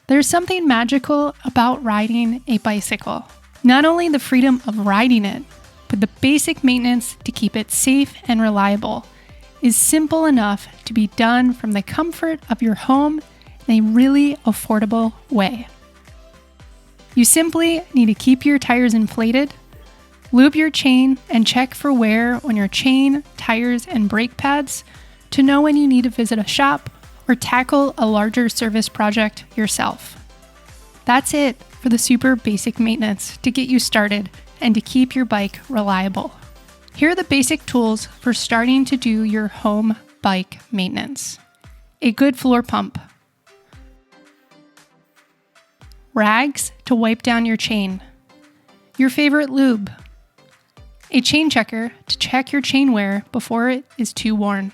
There's something magical about riding a bicycle. Not only the freedom of riding it, but the basic maintenance to keep it safe and reliable is simple enough to be done from the comfort of your home in a really affordable way. You simply need to keep your tires inflated, lube your chain, and check for wear on your chain, tires, and brake pads to know when you need to visit a shop or tackle a larger service project yourself. That's it for the super basic maintenance to get you started and to keep your bike reliable. Here are the basic tools for starting to do your home bike maintenance. A good floor pump. Rags to wipe down your chain. Your favorite lube. A chain checker to check your chain wear before it is too worn.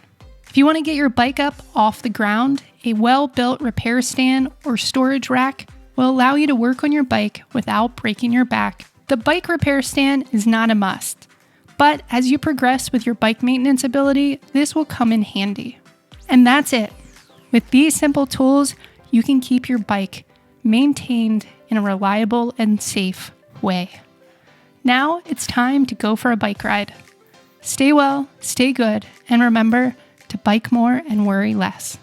If you want to get your bike up off the ground, a well-built repair stand or storage rack will allow you to work on your bike without breaking your back. The bike repair stand is not a must, but as you progress with your bike maintenance ability, this will come in handy. And that's it. With these simple tools, you can keep your bike maintained in a reliable and safe way. Now it's time to go for a bike ride. Stay well, stay good, and remember to bike more and worry less.